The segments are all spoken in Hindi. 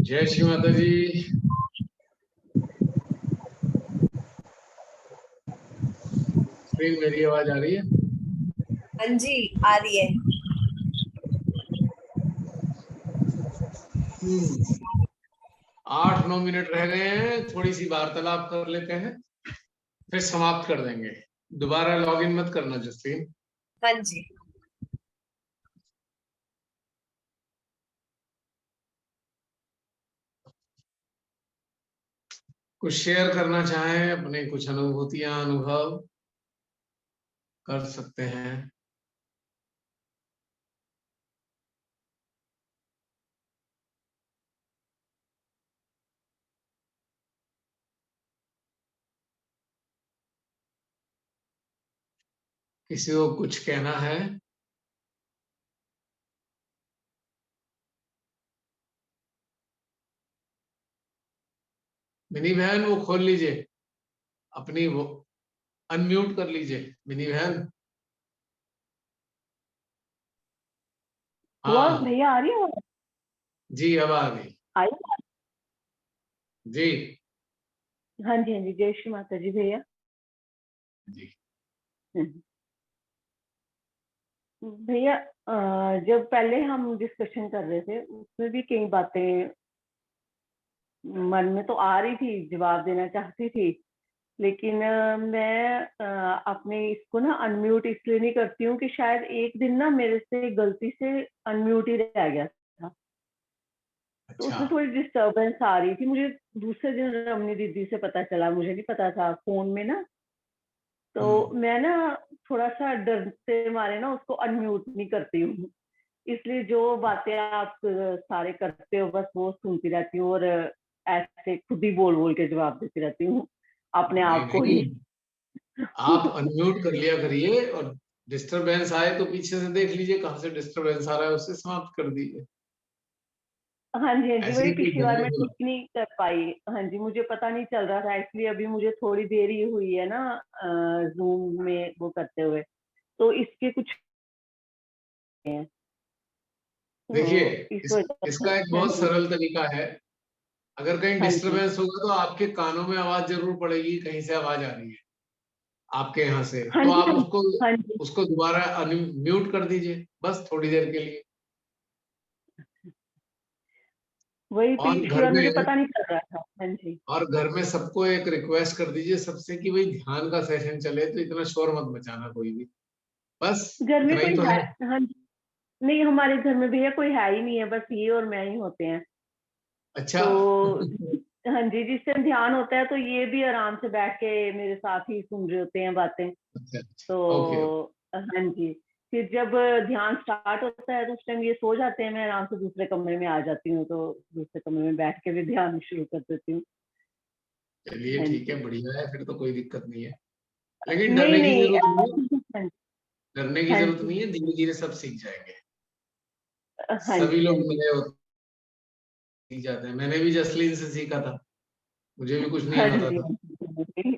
जय श्री माता जी। स्क्रीन मेरी आवाज आ रही है? हाँ जी, आ रही है। 8-9 मिनट रह गए हैं, थोड़ी सी वार्तालाप कर लेते हैं, फिर समाप्त कर देंगे। दोबारा लॉगिन मत करना जसलीन। हाँ जी। कुछ शेयर करना चाहें, अपने कुछ अनुभूतियां, अनुभव कर सकते हैं। किसी को कुछ कहना है? मिनी बहन वो खोल लीजिए अपनी, वो अनम्यूट कर लीजिए मिनी बहन। हुआ हाँ भैया, आ रही है? जी, अब आ गई आई? जी। हाँ जी, हाँ जी, जय श्री माता जी भैया। जी भैया, जब पहले हम डिस्कशन कर रहे थे उसमें भी कई बातें मन में तो आ रही थी, जवाब देना चाहती थी, लेकिन मैं अपने इसको ना अनम्यूट इसलिए नहीं करती हूँ कि शायद एक दिन ना मेरे से गलती से अनम्यूट ही रह गया था, तो अच्छा। उसमें थोड़ी डिस्टरबेंस आ रही थी मुझे। दूसरे दिन रमनी दीदी से पता चला, मुझे नहीं पता था फोन में ना, तो मैं ना थोड़ा सा डरते मारे ना उसको अनम्यूट नहीं करती हूँ, इसलिए जो बातें आप सारे करते हो बस वो सुनती रहती हूँ और ऐसे खुद ही बोल बोल के जवाब देती रहती हूँ अपने नहीं आप को ही। नहीं, आप अनम्यूट कर लिया करिए, और डिस्टरबेंस आए तो पीछे से देख लीजिए कहाँ से डिस्टरबेंस आ रहा है, उससे समाप्त कर दीजिए। हाँ जी, हाँ जी, ऐसे वही ही कोई पिछली बार झगड़े मैं को। ठीक नहीं कर पाई। हाँ जी, मुझे पता नहीं चल रहा था, इसलिए अभी मुझे थोड़ी देर ही हुई है ना जूम में वो करते हुए, तो इसके कुछ हैं, देखिए, तो इस वजह से। इसका एक हाँ बहुत जी, सरल तरीका है। अगर कहीं हाँ जी, डिस्टरबेंस होगा तो आपके कानों में आवाज जरूर पड़ेगी, कहीं से आवाज आ रही है आपके यहाँ से, हाँ तो जी, आप उसको हाँ जी, उसको दोबारा अनम्यूट कर दीजिए, बस थोड़ी देर के लिए। वही और पिछली घर बार मुझे में पता नहीं चल रहा था। हाँ जी, और घर में सबको एक रिक्वेस्ट कर दीजिए सबसे कि भाई ध्यान का सेशन चले तो इतना शोर मत मचाना कोई भी, बस घर में इतना ही कोई तो है? है। हाँ जी, नहीं हमारे घर में भैया कोई है ही नहीं है, बस ये और मैं ही होते हैं, अच्छा। तो हाँ जी, जिस टाइम ध्यान होता है तो ये भी आराम से बैठ के मेरे साथ ही सुन रहे होते हैं बातें। अच्छा, ओके ओके। तो हाँ जी, फिर जब ध्यान स्टार्ट होता है तो उस टाइम ये सो जाते हैं, मैं आराम से दूसरे कमरे में आ जाती हूँ, तो दूसरे कमरे में बैठ के भी ध्यान शुरू कर देती हूँ। चलिए हाँ ठीक है, जी, बढ़िया है, फिर तो कोई दिक्कत नहीं है। लेकिन नहीं डरने की नहीं, जरूरत नहीं है। हाँ जी, डरने की हाँ जरूरत जी, नहीं है, धीरे धीरे सब सीख जाएंगे। हाँ सभी जी, हाँ लोग जी, नए होते सीख जाते हैं, मैंने भी जसलीन से सीखा था, मुझे भी कुछ नहीं हाँ आता जी, था। हाँ जी।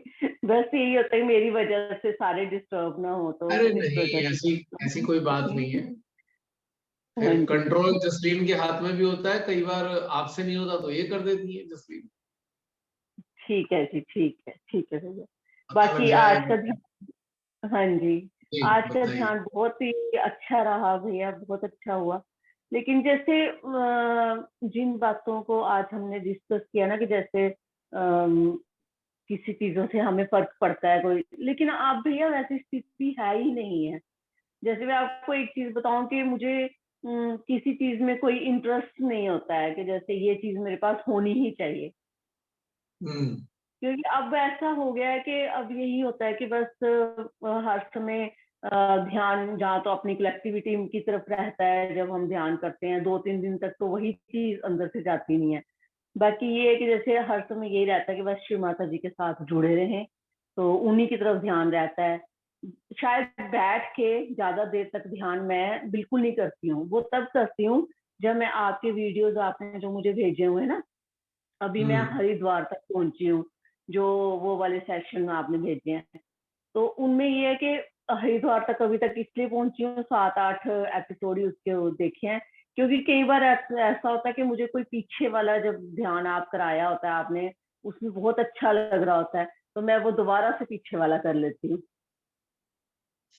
बस यही होता है मेरी वजह से सारे डिस्टर्ब ना हो, तो अरे इस नहीं, वजह ऐसी ऐसी कोई बात नहीं है। से। हाँ फिर जी, कंट्रोल जसलीन के हाथ में भी होता है, कई बार आपसे नहीं होता तो ये कर देती है जसलीन। ठीक है जी, ठीक है, ठीक है भैया। पता लग बाकी आज का जाएगा। हाँ जी, जी आज का बताइए। ध्यान बहुत ही अच्छा रहा भैया, बहुत अच्छा हुआ। लेकिन जैसे जिन बातों को आज हमने डिस्कस किया ना कि जैसे किसी चीजों से हमें फर्क पड़ता है कोई, लेकिन आप भैया वैसी स्थिति है ही नहीं है। जैसे मैं आपको एक चीज बताऊं कि मुझे किसी चीज में कोई इंटरेस्ट नहीं होता है कि जैसे ये चीज मेरे पास होनी ही चाहिए, हम्म। क्योंकि अब ऐसा हो गया है कि अब यही होता है कि बस हर समय ध्यान जहाँ तो अपनी कलेक्टिविटी की तरफ रहता है, जब हम ध्यान करते हैं 2-3 दिन तक तो वही चीज अंदर से जाती नहीं है। बाकी ये है कि जैसे हर समय यही रहता है कि बस शिव माता जी के साथ जुड़े रहें, तो उन्हीं की तरफ ध्यान रहता है। शायद बैठ के ज्यादा देर तक ध्यान मैं बिल्कुल नहीं करती हूँ, वो तब करती हूँ जब मैं आपके वीडियोज आपने जो मुझे भेजे हुए हैं ना, अभी मैं हम्म। हरिद्वार तक पहुंची हूँ, जो वो वाले सेशन आपने भेजे हैं, तो उनमें ये है कि हरिद्वार तक अभी तक इसलिए पहुंची हूँ, 7-8 एपिसोड ही उसके वो देखे हैं क्योंकि कई बार ऐसा होता है कि मुझे कोई पीछे वाला जब ध्यान आप कराया होता है आपने, उसमें बहुत अच्छा लग रहा होता है, तो मैं वो दोबारा से पीछे वाला कर लेती हूँ।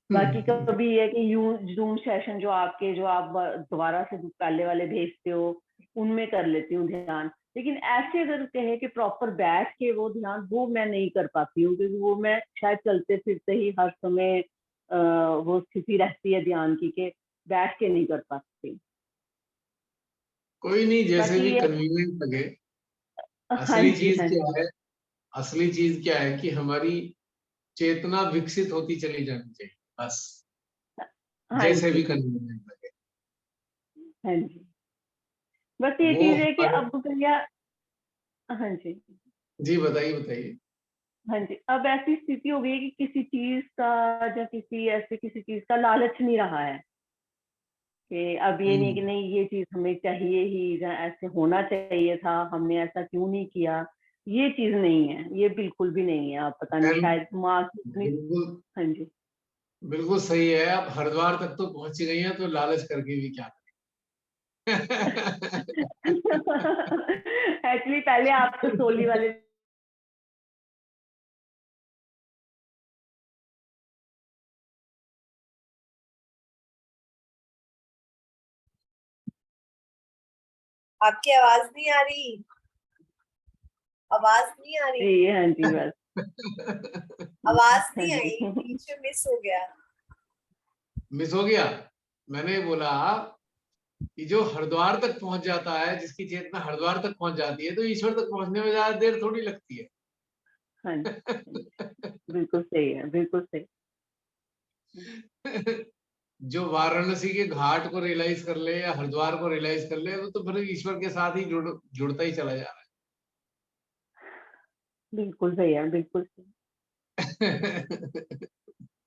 बाकी कभी ये है कि जूम सेशन जो आप दोबारा से पहले वाले भेजते हो, उनमें कर लेती हूँ ध्यान। लेकिन ऐसे अगर कहे कि प्रॉपर बैठ के वो ध्यान, वो मैं नहीं कर पाती हूँ, क्योंकि वो मैं शायद चलते फिरते ही हर समय वो स्थिति रहती है ध्यान की कि बैठ के नहीं कर पाती। कोई नहीं, जैसे बाकी भी ये कन्वीनियंट लगे। हाँ असली जी, चीज हाँ क्या जी, है, असली चीज क्या है कि हमारी चेतना विकसित होती चली जानी चाहिए, बस। हाँ जैसे जी, भी कन्वीनियंट लगे। हाँ जी। बस ये वो चीज है कि हर अब भैया, हाँ जी, जी, बताइए बताइए। हाँ जी, अब ऐसी स्थिति हो गई है कि किसी चीज का या किसी चीज का लालच नहीं रहा है कि अब ये नहीं कि हम्म। नहीं ये चीज हमें चाहिए ही, या ऐसे होना चाहिए था, हमने ऐसा क्यों नहीं किया। ये चीज नहीं है, ये बिल्कुल भी नहीं है। आप पता नहीं मैम, शायद माँ की इतनी। बिल्कुल हाँ जी। बिल्कुल सही है। आप हरिद्वार तक तो पहुंच गई हैं, तो लालच करके भी क्या करें। एक्चुअली पहले आप तो सोली वाले आपकी आवाज नहीं आ रही, आवाज नहीं आ रही, जी। हाँ जी, बस। आवाज हाँ नहीं जी। आई, बीच में मिस हो गया। मिस हो गया। मैंने बोला कि जो हरिद्वार तक पहुंच जाता है, जिसकी चेतना हरिद्वार तक पहुंच जाती है, तो ईश्वर तक पहुंचने में ज्यादा देर थोड़ी लगती है। हाँ जी, हाँ जी, बिल्कुल सही है, बिल्कुल सही। जो वाराणसी के घाट को रियलाइज कर ले या हरिद्वार को रियलाइज कर ले, वो तो फिर ईश्वर के साथ ही जुड़ता ही चला जा बिल्कुल सही है, बिल्कुल सही। रहा है।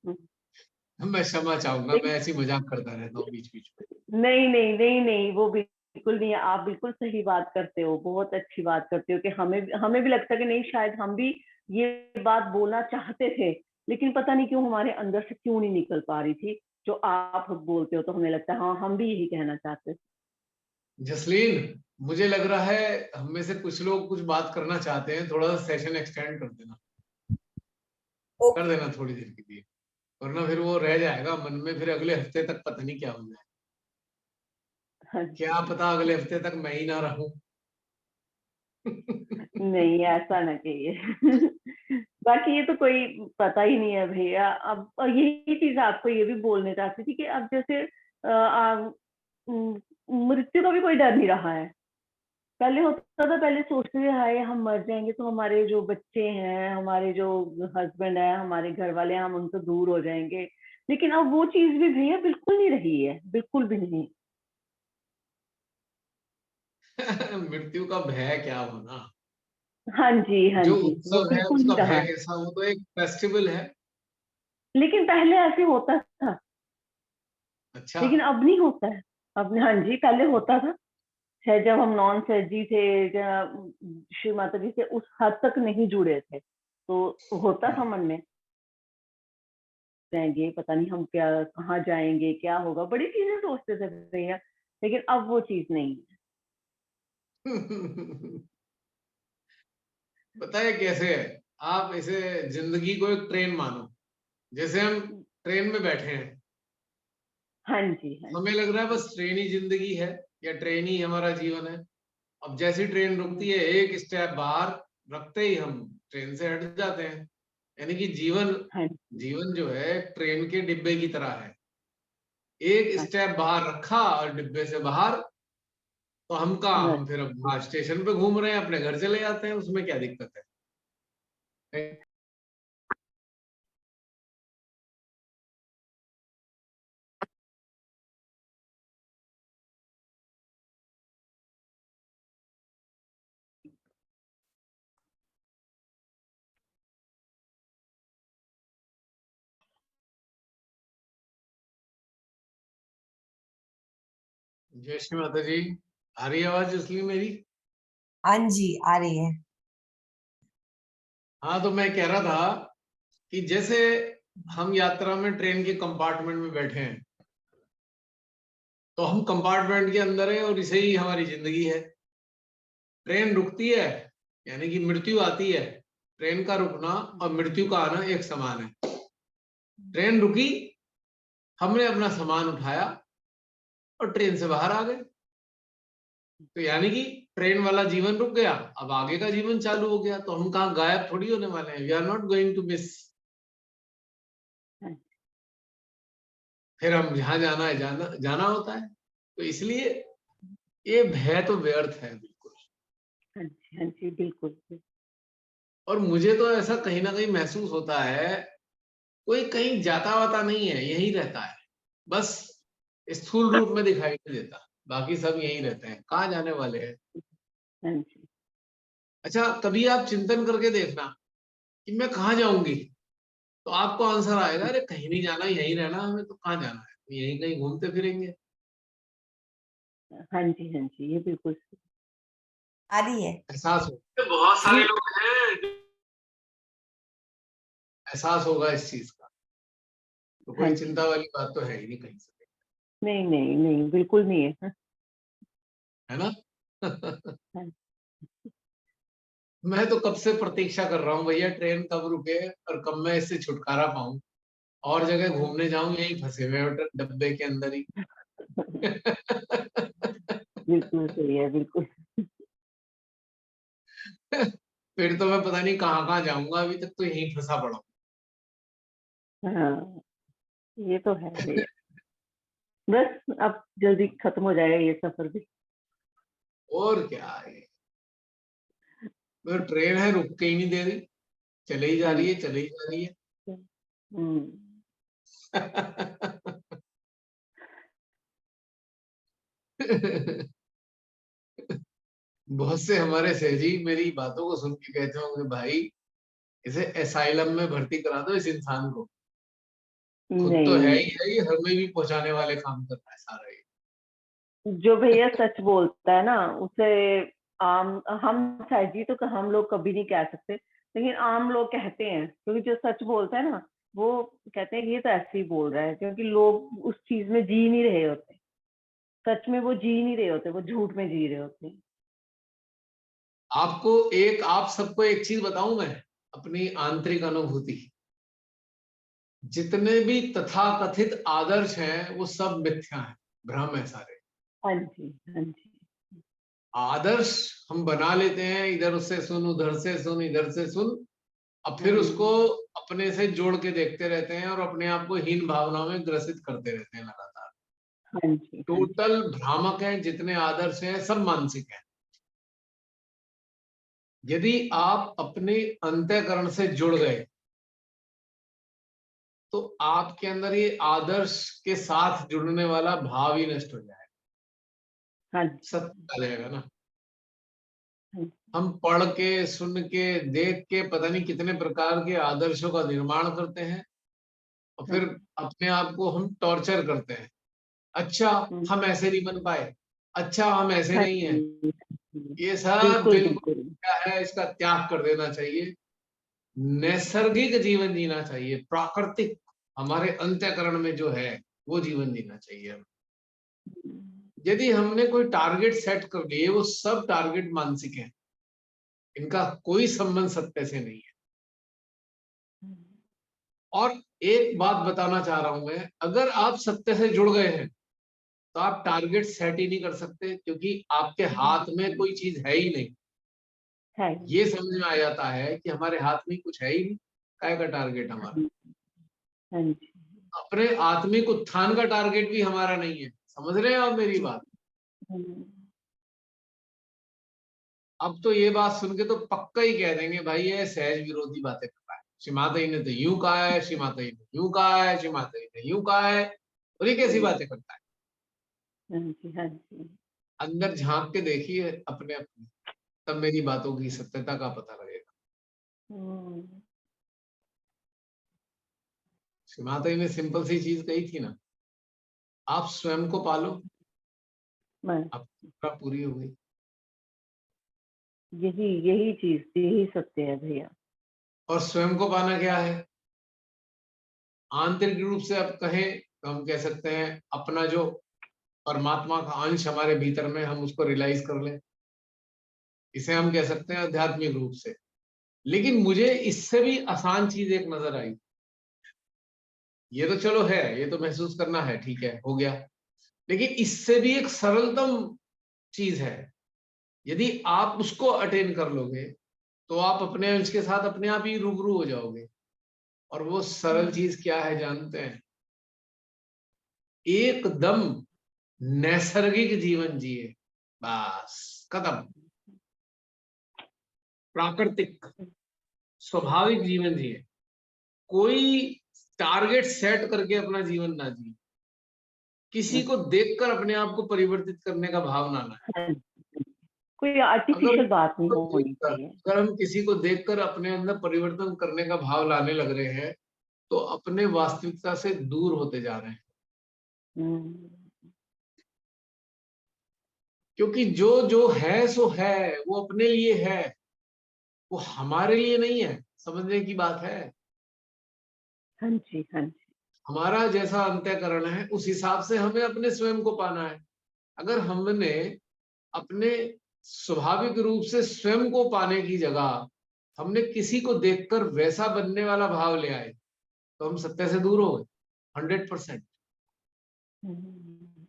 हम्म। मैं क्षमा चाहूंगा, मैं ऐसी मजाक करता रहता हूँ बीच बीच में। नहीं नहीं नहीं नहीं, वो बिल्कुल नहीं है। आप बिल्कुल सही बात करते हो, बहुत अच्छी बात करते हो कि हमें भी लगता है कि नहीं, शायद हम भी ये बात बोलना चाहते थे, लेकिन पता नहीं क्यों हमारे अंदर से क्यों नहीं निकल पा रही थी। जो आप बोलते हो तो हमें लगता है हाँ, हम भी यही कहना चाहते थे। जसलीन, मुझे लग रहा है हम में से कुछ लोग कुछ बात करना चाहते हैं। थोड़ा सा सेशन एक्सटेंड कर देना, कर ओके। देना थोड़ी देर के लिए, वरना फिर वो रह जाएगा मन में। फिर अगले हफ्ते तक पता नहीं क्या हो जाए। हाँ क्या जी। पता अगले हफ्ते तक मैं ही ना रहूं। नहीं, ऐसा ना कहिए। बाकी ये तो कोई पता ही नहीं है भैया। अब और यही चीज आपको ये भी बोलने चाहती थी कि अब जैसे मृत्यु का भी कोई डर नहीं रहा है। पहले होता था, पहले सोचते थे हाय हम मर जाएंगे तो हमारे जो बच्चे हैं, हमारे जो हस्बैंड है, हमारे घर वाले हैं, हम उनसे दूर हो जाएंगे। लेकिन अब वो चीज भी भैया बिल्कुल नहीं रही है, बिल्कुल भी नहीं। मृत्यु का भय क्या होना। हाँ जी, हाँ जो जी, वो उत्सव है बिल्कुल उसका नहीं रहा भय है। कैसा, वो तो एक फेस्टिवल है। लेकिन पहले ऐसे होता था, अच्छा। लेकिन अब नहीं होता है। अब हाँ जी, पहले होता था। शायद जब हम नॉन सर्जी थे या श्री माता जी से उस हद तक नहीं जुड़े थे, तो होता था मन में, रहेंगे पता नहीं हम क्या, कहाँ जाएंगे, क्या होगा, बड़ी चीजें सोचते थे भैया। लेकिन अब वो चीज नहीं है। पता है कैसे है? आप इसे जिंदगी को एक ट्रेन मानो। जैसे हम ट्रेन में बैठे हैं, हाँ जी, हाँ हमें जी, लग रहा है बस ट्रेन ही जिंदगी है, या ट्रेन ही हमारा जीवन है। अब जैसी ट्रेन रुकती है, एक स्टेप बाहर रखते ही हम ट्रेन से हट जाते हैं। यानी कि जीवन, हाँ जीवन जो है ट्रेन के डिब्बे की तरह है। एक हाँ। स्टेप बाहर रखा और डिब्बे से बाहर, तो हम कहा, बस। हम फिर अब वहां स्टेशन पे घूम रहे हैं, अपने घर चले जाते हैं। उसमें क्या दिक्कत है? जय श्री माता जी। आ रही है आवाज इसलिए मेरी? हाँ जी, आ रही है। हाँ, तो मैं कह रहा था कि जैसे हम यात्रा में ट्रेन के कंपार्टमेंट में बैठे हैं, तो हम कंपार्टमेंट के अंदर है और इसे ही हमारी जिंदगी है। ट्रेन रुकती है यानी कि मृत्यु आती है। ट्रेन का रुकना और मृत्यु का आना एक समान है। ट्रेन रुकी, हमने अपना सामान उठाया और ट्रेन से बाहर आ गए। तो यानी कि ट्रेन वाला जीवन रुक गया, अब आगे का जीवन चालू हो गया। तो हम कहाँ गायब थोड़ी होने वाले हैं। We are not going to miss. फिर हम जहां जाना है जाना होता है। तो इसलिए ये भय तो व्यर्थ है बिल्कुल। हाँ जी, हाँ जी, बिल्कुल। और मुझे तो ऐसा कहीं ना कहीं महसूस होता है, कोई कहीं जाता वाता नहीं है, यही रहता है। बस स्थूल रूप में दिखाई नहीं देता, बाकी सब यही रहते हैं। कहाँ जाने वाले हैं। हाँ जी। अच्छा, कभी आप चिंतन करके देखना कि मैं कहाँ जाऊंगी, तो आपको आंसर आएगा, अरे कहीं नहीं जाना, यहीं रहना हमें, तो कहाँ जाना है, यहीं कहीं घूमते फिरेंगे। हाँ जी, हाँ जी, ये बिल्कुल आ रही है। एहसास हो, बहुत सारे जी। लोग हैं जो एहसास होगा इस चीज का। तो हाँ कोई जी। चिंता वाली बात तो है ही नहीं कहीं से, नहीं, नहीं, नहीं, बिल्कुल नहीं है। है ना। हाँ, मैं तो कब से प्रतीक्षा कर रहा हूँ भैया, ट्रेन कब रुके और कब मैं इससे छुटकारा पाऊं, और जगह घूमने जाऊं, यहीं फंसे हुए हो डब्बे के अंदर ही। बिल्कुल सही है, बिल्कुल। फिर तो मैं पता नहीं कहाँ कहाँ जाऊंगा, अभी तक तो यहीं फंसा पड़ा हूं। हाँ, ये तो है भैया। बस अब जल्दी खत्म हो जाएगा ये सफर भी। और क्या है, वो ट्रेन है, रुक के ही नहीं दे रही, चले ही जा हाँ रही जी। है, चले ही जा रही हम्म। है। बहुत से हमारे सहजी मेरी बातों को सुन के कहते होंगे, भाई इसे एसाइलम में भर्ती करा दो इस इंसान को। खुद तो है नहीं, ही है, ये हमें भी पहुंचाने वाले काम कर रहा है सारा ये। जो भैया सच बोलता है ना उसे आम हम सहजी तो हम लोग कभी नहीं कह सकते, लेकिन आम लोग कहते हैं, क्योंकि जो सच बोलता है ना वो कहते हैं कि ये तो ऐसे ही बोल रहा है, क्योंकि लोग उस चीज में जी नहीं रहे होते। सच में वो जी नहीं रहे होते, वो झूठ में जी रहे होते हैं। आप सबको एक चीज बताऊं मैं, अपनी आंतरिक अनुभूति। जितने भी तथाकथित आदर्श हैं वो सब मिथ्या हैं, भ्रम है सारे। हाँ जी, हाँ जी। आदर्श हम बना लेते हैं, इधर से सुन, उधर से सुन, इधर से सुन, अब फिर उसको हम्म। अपने से जोड़ के देखते रहते हैं और अपने आप को हीन भावनाओं में ग्रसित करते रहते हैं लगातार। हाँ जी, हाँ जी। टोटल भ्रामक हैं, जितने आदर्श हैं सब मानसिक हैं। यदि आप अपने अंतःकरण से जुड़ गए तो आपके अंदर ये आदर्श के साथ जुड़ने वाला भाव ही नष्ट हो जाएगा, हाँ जी, सत्य आ जाएगा ना। हाँ जी। हम पढ़ के, सुन के, देख के पता नहीं कितने प्रकार के आदर्शों का निर्माण करते हैं और हाँ फिर जी। अपने आप को हम टॉर्चर करते हैं। अच्छा, हम ऐसे नहीं बन पाए, अच्छा हम ऐसे हाँ नहीं है। जी, हाँ जी। ये सब बिल्कुल, बिल्कुल बिल्कुल। क्या है, इसका त्याग कर देना चाहिए। नैसर्गिक जीवन जीना चाहिए, प्राकृतिक, हमारे अंतःकरण में जो है वो जीवन जीना चाहिए हमें। यदि हमने कोई टारगेट सेट कर लिए, वो सब टारगेट मानसिक हैं, इनका कोई संबंध सत्य से नहीं है। और एक बात बताना चाह रहा हूं मैं, अगर आप सत्य से जुड़ गए हैं तो आप टारगेट सेट ही नहीं कर सकते, क्योंकि आपके हाथ में कोई चीज है ही नहीं। है। ये समझ में आ जाता है कि हमारे हाथ में कुछ है ही नहीं, काय का टारगेट हमारा। हाँ जी। अपने आत्मिक उत्थान का टारगेट भी हमारा नहीं है। समझ रहे हैं आप मेरी बात। हम्म। अब तो ये बात सुन के तो पक्का ही कह देंगे, भाई ये सहज विरोधी बातें कर रहा है, श्री माता जी ने तो यूं कहा है, श्री माता जी ने यूं कहा है, श्री माता जी ने यूं कहा है, और ये कैसी बातें करता है। हाँ जी, हाँ जी। अंदर झांक के देखिए अपने अपने, तब मेरी बातों की सत्यता का पता लगेगा। हम्म। श्री माता जी ने सिंपल सी चीज कही थी ना, आप स्वयं को पालो, मैं आपकी इच्छा पूरी हो गई। यही यही चीज, यही सत्य है भैया। और स्वयं को पाना क्या है, आंतरिक रूप से आप कहें तो हम कह सकते हैं अपना जो परमात्मा का अंश हमारे भीतर में, हम उसको रियलाइज कर लें, इसे हम कह सकते हैं आध्यात्मिक रूप से। लेकिन मुझे इससे भी आसान चीज एक नजर आई। ये तो चलो है, ये तो महसूस करना है, ठीक है, हो गया। लेकिन इससे भी एक सरलतम चीज है। यदि आप उसको अटेन कर लोगे तो आप अपने अंश के साथ अपने आप ही रूबरू हो जाओगे। और वो सरल चीज क्या है जानते हैं? एकदम नैसर्गिक जीवन जिए, बस, खत्म। प्राकृतिक स्वाभाविक जीवन जिए। कोई टारगेट सेट करके अपना जीवन ना जिए। किसी को देखकर अपने आप को परिवर्तित करने का भाव ना लाए। हाँ, कोई अगर आर्टिफिशियल बात नहीं को होनी देखकर चाहिए। अगर हम किसी को देखकर अपने अंदर परिवर्तन करने का भाव लाने लग रहे हैं तो अपने वास्तविकता से दूर होते जा रहे हैं। हम्म, क्योंकि जो जो है सो है, वो अपने लिए है, वो हमारे लिए नहीं है। समझने की बात है। हाँ जी, हाँ जी। हमारा जैसा अंतःकरण है उस हिसाब से हमें अपने स्वयं को पाना है। अगर हमने अपने स्वाभाविक रूप से स्वयं को पाने की जगह हमने किसी को देखकर वैसा बनने वाला भाव ले आए तो हम सत्य से दूर हो गए 100%। हम्म,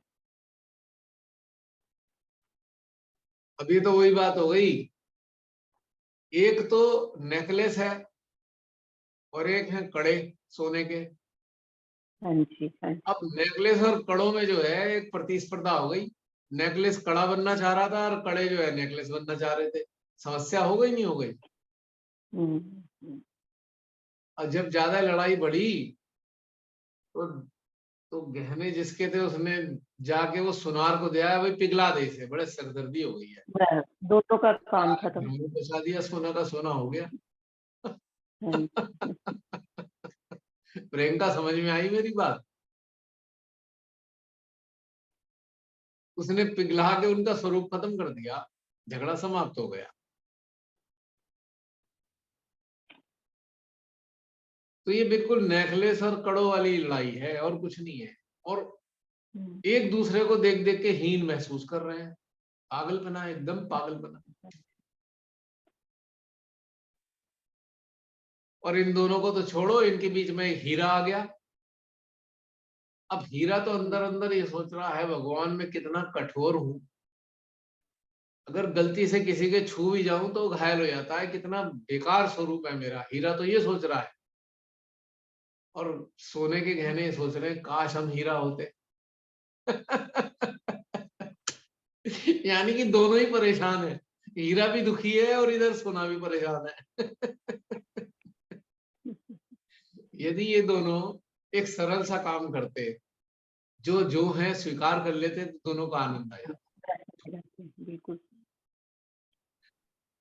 अभी तो वही बात हो गई, एक तो नेकलेस है और एक है कड़े सोने के। हाँ जी, हाँ जी। अब नेकलेस और कड़ों में जो है एक प्रतिस्पर्धा हो गई। नेकलेस कड़ा बनना चाह रहा था और कड़े जो है नेकलेस बनना चाह रहे थे। समस्या हो गई नहीं हो गई? हम्म, हम्म, और जब ज्यादा लड़ाई बढ़ी तो गहने जिसके थे उसने जाके वो सुनार को दिया, भाई पिघला दे इसे, बड़े सरदर्दी हो गई है। बस दोनों का काम खत्म। हमने बचा दिया, सोना का सोना हो गया। हाँ जी। प्रियंका समझ में आई मेरी बात? उसने पिघला के उनका स्वरूप खत्म कर दिया, झगड़ा समाप्त हो गया। तो ये बिल्कुल नेकलेस और कड़ों वाली लड़ाई है और कुछ नहीं है। और हम्म, एक दूसरे को देख देख के हीन महसूस कर रहे हैं। पागलपना, एकदम पागलपना। और इन दोनों को तो छोड़ो, इनके बीच में एक हीरा आ गया। अब हीरा तो अंदर अंदर ये सोच रहा है, भगवान मैं कितना कठोर हूं, अगर गलती से किसी के छू भी जाऊं तो घायल हो जाता है, कितना बेकार स्वरूप है मेरा। हीरा तो ये सोच रहा है। और सोने के गहने ये सोच रहे हैं, काश हम हीरा होते। यानी कि दोनों ही परेशान है। हीरा भी दुखी है और इधर सोना भी परेशान है। यदि ये दोनों एक सरल सा काम करते, जो जो है स्वीकार कर लेते, तो दोनों का आनंद आ जाता। बिल्कुल।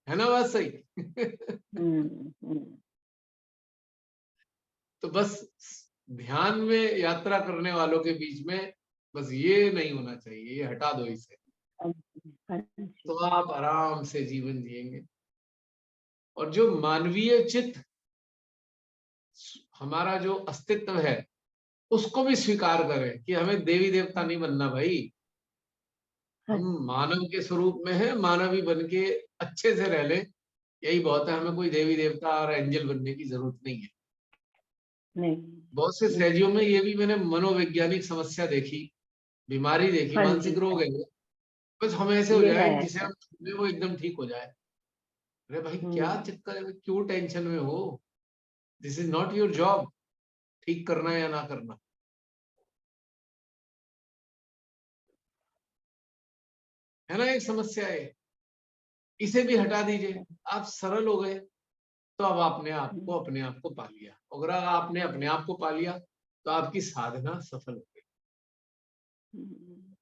है ना बात सही? हम्म, हम्म, तो बस ध्यान में यात्रा करने वालों के बीच में बस ये नहीं होना चाहिए, ये हटा दो इसे। हाँ जी, हाँ जी। तो आप आराम से जीवन जिएंगे। और जो मानवीय चित्त, हमारा जो अस्तित्व है, उसको भी स्वीकार करें कि हमें देवी देवता नहीं बनना भाई। हाँ हम जी, मानव के स्वरूप में है, मानव ही बन के अच्छे से रह लें, यही बहुत है। हमें कोई देवी देवता और एंजल बनने की जरूरत नहीं है। नहीं। बहुत से सहजियों में ये भी मैंने मनोवैज्ञानिक समस्या देखी, बीमारी देखी, हाँ मानसिक जी, रोग है वो। बस हम ऐसे हो ये जाए है जिसे ऐसा। हम छूले वो एकदम ठीक हो जाए। अरे भाई क्या हम्म, चक्कर है, क्यों टेंशन में हो? This is not your job, ठीक करना या ना करना। है ना एक समस्या है, इसे भी हटा दीजिए। आप सरल हो गए तो अब आपने आपको अपने आप को पा लिया। अगर आपने अपने आप को पा लिया तो आपकी साधना सफल हो गई हम्म,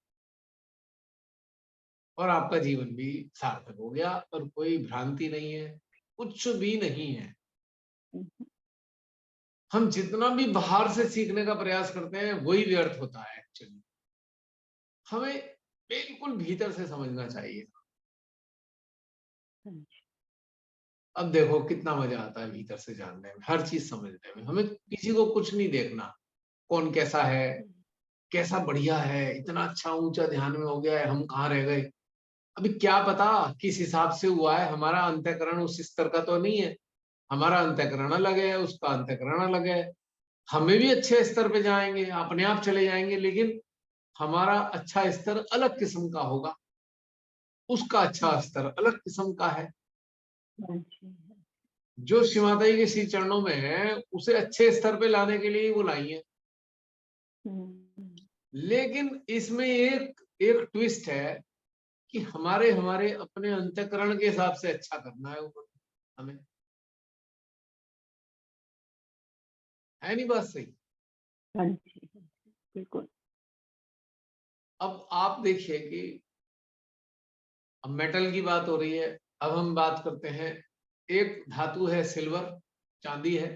और आपका जीवन भी सार्थक हो गया और कोई भ्रांति नहीं है, कुछ भी नहीं है। हम जितना भी बाहर से सीखने का प्रयास करते हैं वही व्यर्थ होता है एक्चुअली। हमें बिल्कुल भीतर से समझना चाहिए। हाँ जी, अब देखो कितना मजा आता है भीतर से जानने में, हर चीज समझने में। हमें किसी को कुछ नहीं देखना, कौन कैसा है, कैसा बढ़िया है, इतना अच्छा ऊंचा ध्यान में हो गया है, हम कहाँ रह गए। अभी क्या पता किस हिसाब से हुआ है, हमारा अंतःकरण उस स्तर का तो नहीं है, हमारा अंतःकरण अलग है, उसका अंतःकरण अलग है। हमें भी अच्छे स्तर पे जाएंगे, अपने आप चले जाएंगे, लेकिन हमारा अच्छा स्तर अलग किस्म का होगा, उसका अच्छा स्तर अलग किस्म का है। हाँ जी। जो श्री माता जी के श्री चरणों में है, उसे अच्छे स्तर पे लाने के लिए ही वो लाई है। हम्म, लेकिन इसमें एक एक ट्विस्ट है कि हमारे हमारे अपने अंतःकरण के हिसाब से अच्छा करना है ऊपर हमें, है नहीं बात सही। हाँ जी, बिल्कुल। अब आप देखिए कि अब मेटल की बात हो रही है, अब हम बात करते हैं। एक धातु है सिल्वर, चांदी है,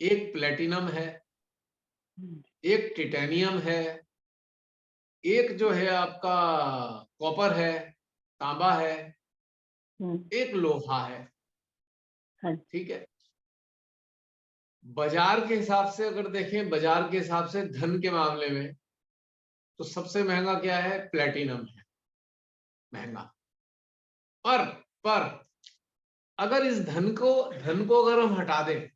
एक प्लेटिनम है, एक टिटेनियम है, एक जो है आपका कॉपर है, तांबा है, एक लोहा है। हाँ ठीक है, बाजार के हिसाब से अगर देखें, बाजार के हिसाब से धन के मामले में तो सबसे महंगा क्या है, प्लेटिनम है महंगा। पर पर अगर इस धन को अगर हम हटा दें,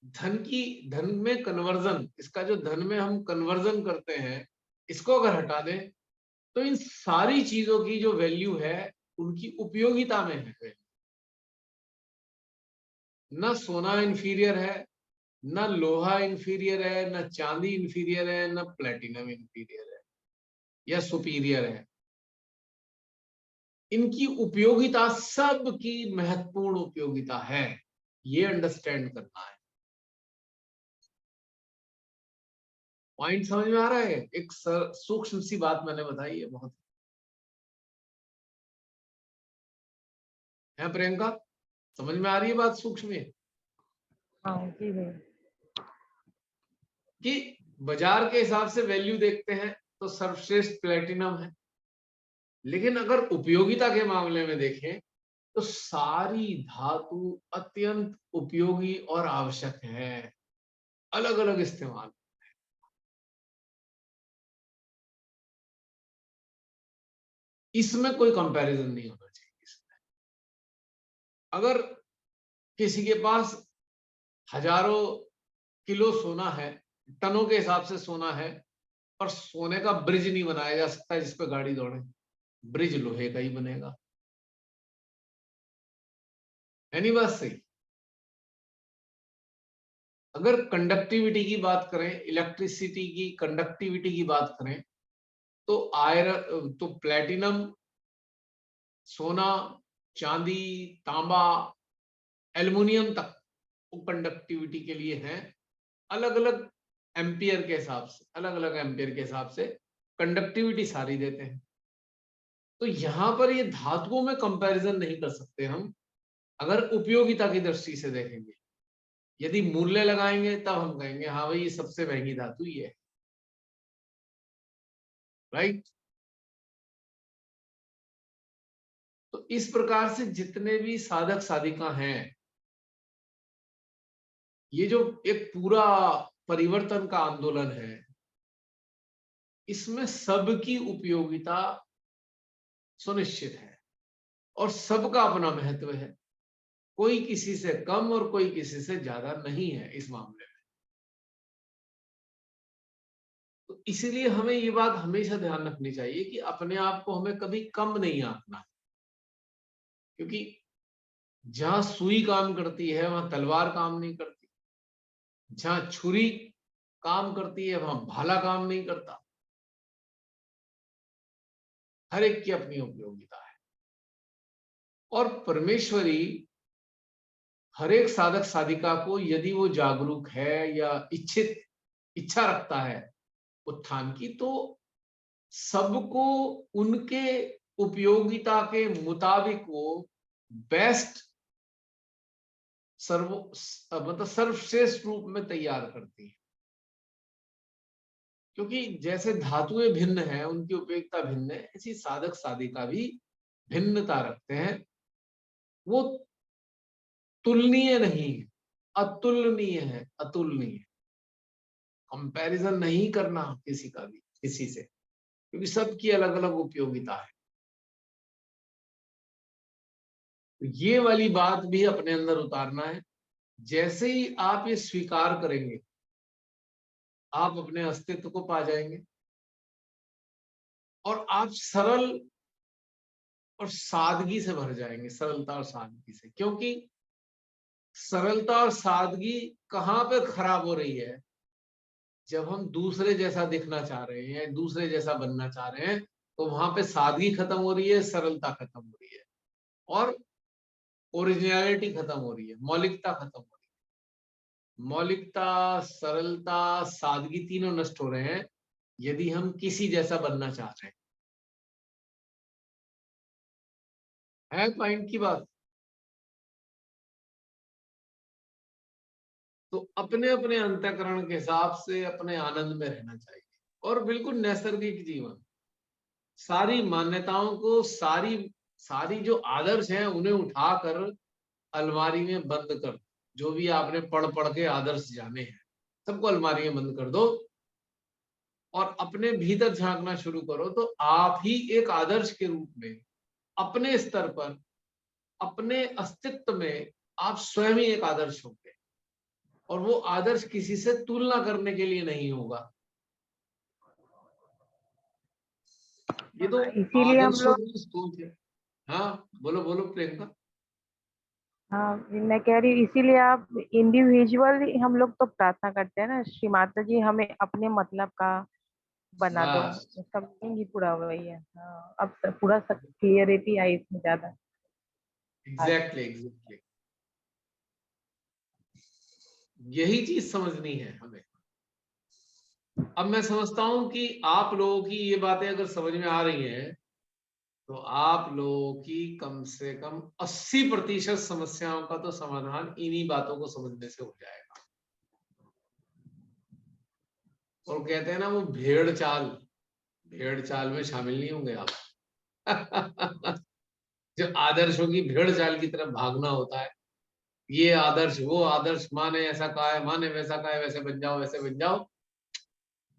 धन में कन्वर्जन, इसका जो धन में हम कन्वर्जन करते हैं, इसको अगर हटा दें, तो इन सारी चीजों की जो वैल्यू है, उनकी उपयोगिता में है। न सोना इंफीरियर है, न लोहा इंफीरियर है, न चांदी इंफीरियर है, न प्लेटिनम इंफीरियर है या सुपीरियर है। इनकी उपयोगिता, सबकी महत्वपूर्ण उपयोगिता है, ये अंडरस्टैंड करना है। पॉइंट समझ में आ रहा है? एक सूक्ष्म सी बात मैंने बताई है, बहुत है। प्रियंका, समझ में आ रही है बात सूक्ष्म है? हाँ जी भैया। कि बाजार के हिसाब से वैल्यू देखते हैं तो सर्वश्रेष्ठ प्लेटिनम है, लेकिन अगर उपयोगिता के मामले में देखें तो सारी धातु अत्यंत उपयोगी और आवश्यक है, अलग अलग इस्तेमाल। इसमें कोई कंपैरिजन नहीं होना चाहिए। इसमें अगर किसी के पास हजारों किलो सोना है, टनों के हिसाब से सोना है, पर सोने का ब्रिज नहीं बनाया जा सकता जिस पे गाड़ी दौड़े, ब्रिज लोहे का ही बनेगा। है नहीं बात सही? अगर कंडक्टिविटी की बात करें, इलेक्ट्रिसिटी की कंडक्टिविटी की बात करें, तो आयरन, तो प्लेटिनम, सोना, चांदी, तांबा, एल्युमिनियम तक वो कंडक्टिविटी के लिए हैं। अलग अलग एम्पियर के हिसाब से, अलग अलग एम्पियर के हिसाब से कंडक्टिविटी सारी देते हैं। तो यहां पर ये धातुओं में कंपैरिजन नहीं कर सकते हम, अगर उपयोगिता की दृष्टि से देखेंगे। यदि मूल्य लगाएंगे तब हम कहेंगे हाँ भाई, ये सबसे महंगी धातु ये है। राइट? तो इस प्रकार से जितने भी साधक साधिका हैं, ये जो एक पूरा परिवर्तन का आंदोलन है, इसमें सबकी उपयोगिता सुनिश्चित है और सबका अपना महत्व है। कोई किसी से कम और कोई किसी से ज्यादा नहीं है इस मामले में। तो इसलिए हमें ये बात हमेशा ध्यान रखनी चाहिए कि अपने आप को हमें कभी कम नहीं आंकना, क्योंकि जहां सुई काम करती है वहां तलवार काम नहीं करती, जहां छुरी काम करती है वहां भाला काम नहीं करता। हर एक की अपनी उपयोगिता है, और परमेश्वरी हर एक साधक साधिका को, यदि वो जागरूक है या इच्छा रखता है उत्थान की, तो सबको उनके उपयोगिता के मुताबिक वो बेस्ट मतलब सर्वश्रेष्ठ रूप में तैयार करती है। क्योंकि जैसे धातुएं भिन्न है, उनकी उपयोगिता भिन्न है, ऐसी साधक साधिका भी भिन्नता रखते हैं। वो तुलनीय नहीं है, अतुलनीय है, अतुलनीय। कंपैरिजन नहीं करना किसी का भी किसी से, क्योंकि सबकी अलग अलग उपयोगिता है। तो ये वाली बात भी अपने अंदर उतारना है। जैसे ही आप ये स्वीकार करेंगे, आप अपने अस्तित्व को पा जाएंगे और आप सरल और सादगी से भर जाएंगे, सरलता और सादगी से। क्योंकि सरलता और सादगी कहाँ पे खराब हो रही है? जब हम दूसरे जैसा दिखना चाह रहे हैं, दूसरे जैसा बनना चाह रहे हैं, तो वहां पे सादगी खत्म हो रही है, सरलता खत्म हो रही है और ओरिजिनलिटी खत्म हो रही है, मौलिकता खत्म हो रही है। मौलिकता, सरलता, सादगी तीनों नष्ट हो रहे हैं यदि हम किसी जैसा बनना चाह रहे हैं। है पॉइंट की बात। तो अपने अपने अंतःकरण के हिसाब से अपने आनंद में रहना चाहिए और बिल्कुल नैसर्गिक जीवन। सारी मान्यताओं को, सारी सारी जो आदर्श हैं उन्हें उठाकर अलमारी में बंद कर दो। जो भी आपने पढ़ पढ़ के आदर्श जाने हैं सबको अलमारी में बंद कर दो और अपने भीतर झांकना शुरू करो। तो आप ही एक आदर्श के रूप में अपने स्तर पर, अपने अस्तित्व में आप स्वयं ही एक आदर्श होंगे और वो आदर्श किसी से तुलना करने के लिए नहीं होगा। ये तो इसीलिए हम आदर्शों लोग, की सोच है। हाँ बोलो बोलो प्रियंका। हाँ मैं कह रही हूँ, इसीलिए आप इंडिविजुअल हम लोग तो प्रार्थना करते हैं ना, श्री माता जी हमें अपने मतलब का बना दो। बस उसका मीनिंग ही पूरा वही है। हाँ, अब पूरा क्लियरिटी आई इसमें ज्यादा। एग्जैक्टली एग्जैक्टली यही चीज समझनी है हमें। अब मैं समझता हूं कि आप लोगों की ये बातें अगर समझ में आ रही हैं तो आप लोगों की कम से कम 80% समस्याओं का तो समाधान इन्हीं बातों को समझने से हो जाएगा। और कहते हैं ना वो भेड़ चाल में शामिल नहीं होंगे आप। जो आदर्शों की भेड़ चाल की तरफ भागना होता है, ये आदर्श वो आदर्श, माँ ने ऐसा कहा है, माँ ने वैसा कहा है, वैसे बन जाओ वैसे बन जाओ।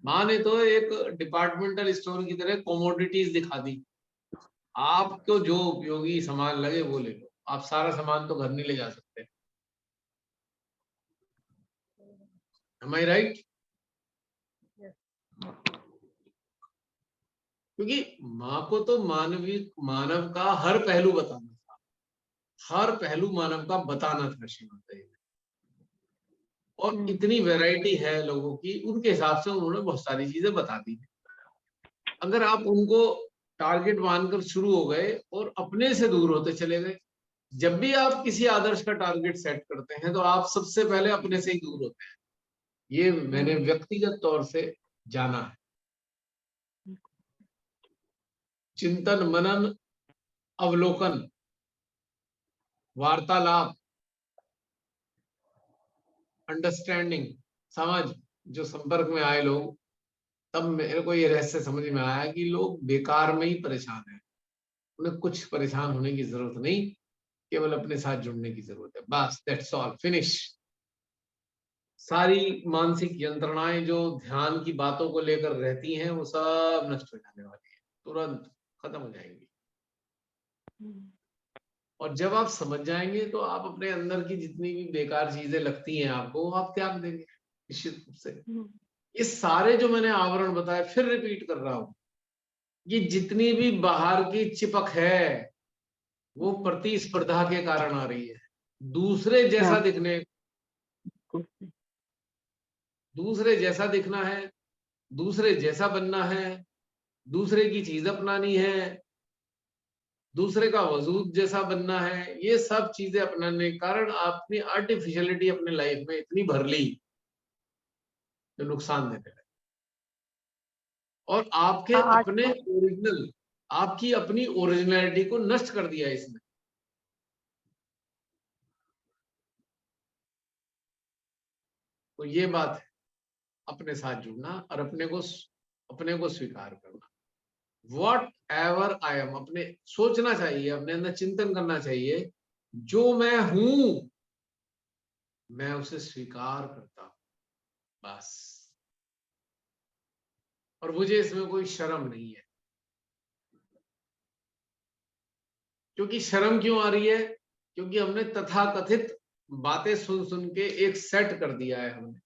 माँ ने तो एक डिपार्टमेंटल स्टोर की तरह कमोडिटीज दिखा दी। आपको जो उपयोगी सामान लगे वो ले लो, आप सारा सामान तो घर नहीं ले जा सकते। Am I right? क्योंकि माँ को तो मानव का हर पहलू बताना था, हर पहलू मानव का बताना था श्रीमती ने। और इतनी वैरायटी है लोगों की, उनके हिसाब से उन्होंने बहुत सारी चीजें बता दी। अगर आप उनको टारगेट मानकर शुरू हो गए और अपने से दूर होते चले गए, जब भी आप किसी आदर्श का टारगेट सेट करते हैं तो आप सबसे पहले अपने से ही दूर होते हैं। ये मैंने व्यक्तिगत तौर से जाना है। चिंतन, मनन, अवलोकन, वार्तालाप, अंडरस्टैंडिंग, समझ, जो संपर्क में आए लोग, तब मेरे को ये रहस्य समझ में आया कि लोग बेकार में ही परेशान हैं। उन्हें कुछ परेशान होने की जरूरत नहीं, केवल अपने साथ जुड़ने की जरूरत है, बस। That's all, finish. सारी मानसिक यंत्रणाएं जो ध्यान की बातों को लेकर रहती हैं वो सब नष्ट हो जाने वाली है, तुरंत खत्म हो जाएंगी। और जब आप समझ जाएंगे तो आप अपने अंदर की जितनी भी बेकार चीजें लगती हैं आपको, वो आप त्याग देंगे निश्चित रूप से। ये सारे जो मैंने आवरण बताए, फिर रिपीट कर रहा हूं, ये जितनी भी बाहर की चिपक है वो प्रतिस्पर्धा के कारण आ रही है। दूसरे जैसा दिखने, दूसरे जैसा दिखना है, दूसरे जैसा बनना है, दूसरे की चीज अपनानी है, दूसरे का वजूद जैसा बनना है, ये सब चीजें अपनाने के कारण आपने आर्टिफिशियलिटी अपने लाइफ में इतनी भर ली जो नुकसान देने लगे। और आपके आज अपने ओरिजिनल, आपकी अपनी ओरिजिनलिटी को नष्ट कर दिया इसने। तो ये बात है, अपने साथ जुड़ना और अपने को स्वीकार करना। वॉट एवर आई एम, अपने सोचना चाहिए, अपने अंदर चिंतन करना चाहिए, जो मैं हूं मैं उसे स्वीकार करता हूं, बस। और मुझे इसमें कोई शर्म नहीं है। क्योंकि शर्म क्यों आ रही है? क्योंकि हमने तथाकथित बातें सुन सुन के एक सेट कर दिया है हमने।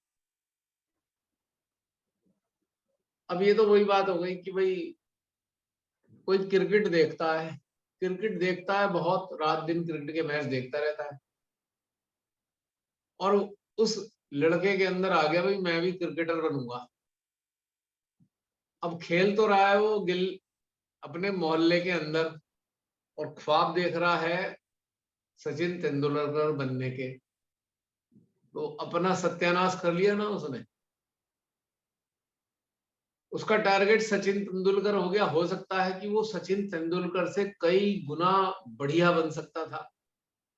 अब ये तो वही बात हो गई कि भाई कोई क्रिकेट देखता है, क्रिकेट देखता है बहुत, रात दिन क्रिकेट के मैच देखता रहता है, और उस लड़के के अंदर आ गया भाई मैं भी क्रिकेटर बनूंगा। अब खेल तो रहा है वो गिल अपने मोहल्ले के अंदर, और ख्वाब देख रहा है सचिन तेंदुलकर बनने के, तो अपना सत्यानाश कर लिया ना उसने। उसका टारगेट सचिन तेंदुलकर हो गया। हो सकता है कि वो सचिन तेंदुलकर से कई गुना बढ़िया बन सकता था,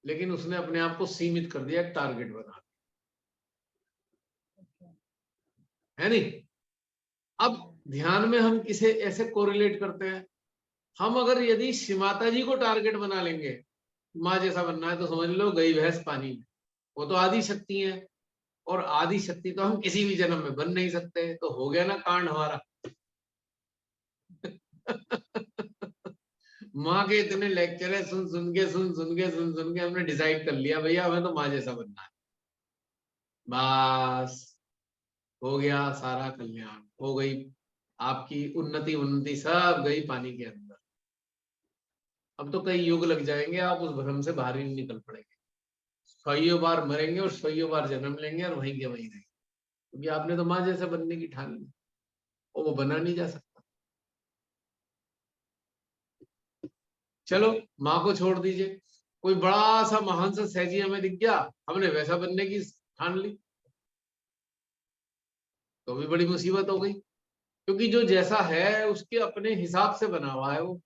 लेकिन उसने अपने आप को सीमित कर दिया, टारगेट बना, है नहीं? अब ध्यान में हम किसे ऐसे कोरिलेट करते हैं? हम अगर यदि श्री माता जी को टारगेट बना लेंगे, माँ जैसा बनना है, तो समझ लो गई भैंस पानी में। वो तो आदि शक्ति है, और आदि शक्ति तो हम किसी भी जन्म में बन नहीं सकते। तो हो गया ना कांड हमारा। माँ के इतने लेक्चर है, सुन सुन के हमने डिसाइड कर लिया भैया हमें तो माँ जैसा बनना है। बस हो गया, सारा कल्याण हो गई, आपकी उन्नति उन्नति सब गई पानी के अंदर। अब तो कई युग लग जाएंगे, आप उस भ्रम से बाहर ही नहीं निकल पड़ेंगे। 100 बार मरेंगे और 100 बार जन्म लेंगे और वहीं के वहीं रहेंगे, क्योंकि आपने तो माँ जैसे बनने की ठान ली, और वो बना नहीं जा सकता। चलो माँ को छोड़ दीजिए, कोई बड़ा सा महान सा सहजी हमें दिख गया, हमने वैसा बनने की ठान ली, तो भी बड़ी मुसीबत हो गई। क्योंकि जो जैसा है उसके अपने हिसाब से बना हुआ है वो,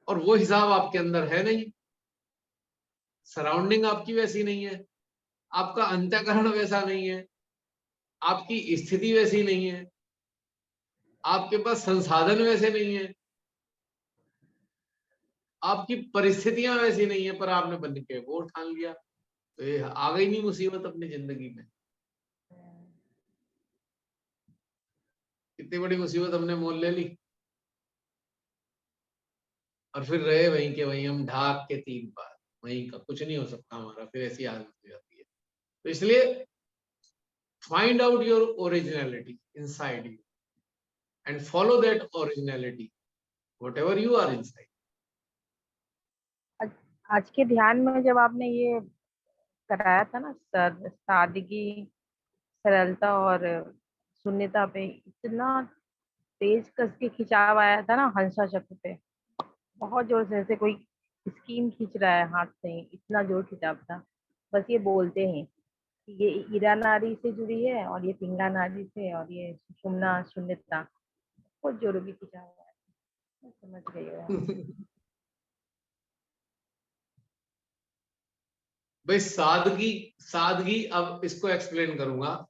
और वो हिसाब आपके अंदर है नहीं। सराउंडिंग आपकी वैसी नहीं है, आपका अंतःकरण वैसा नहीं है, आपकी स्थिति वैसी नहीं है, आपके पास संसाधन वैसे नहीं है, आपकी परिस्थितियां वैसी नहीं है, पर आपने बन के वो ठान लिया, तो ये आ गई नहीं मुसीबत अपनी जिंदगी में। कितनी बड़ी मुसीबत हमने मोल ले ली, और फिर रहे वहीं के वहीं, हम ढाक के 3 बार वहीं का, कुछ नहीं हो सकता हमारा, फिर ऐसी हालत हो जाती है। तो इसलिए find out your originality inside you and follow that originality whatever you are inside. आज के ध्यान में जब आपने ये कराया था ना सादगी, सरलता और शून्यता पे, इतना तेज कस के खिंचाव आया था ना हंसा चक्र पे, बहुत जोर से, ऐसे कोई स्कीम खींच रहा है हाथ से, इतना जोर खिंचाव था। बस ये बोलते हैं कि ये ईरा नारी से जुड़ी है और ये पिंगला नारी से, और ये सुषुम्ना शून्यता, बहुत जोरों की खिंचाव हुआ है। मैं समझ गई हूँ। भाई सादगी, सादगी अब इसको एक्सप्लेन करूंगा।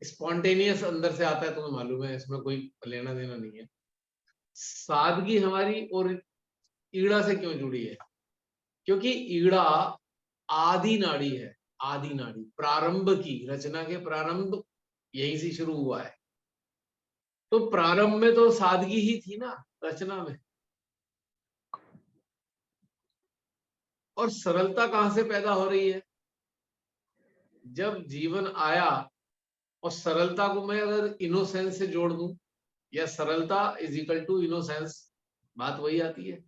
स्पॉन्टेनियस अंदर से आता है, तुम्हें मालूम है, इसमें कोई लेना देना नहीं है। सादगी हमारी और ईड़ा से क्यों जुड़ी है? क्योंकि ईड़ा आदि नाड़ी है, आदि नाड़ी, प्रारंभ की रचना के प्रारंभ यहीं से शुरू हुआ है। तो प्रारंभ में तो सादगी ही थी ना रचना में, और सरलता कहां से पैदा हो रही है? जब जीवन आया, और सरलता को मैं अगर इनोसेंस से जोड़ दूं, या सरलता इज इक्वल टू इनोसेंस, बात वही आती है।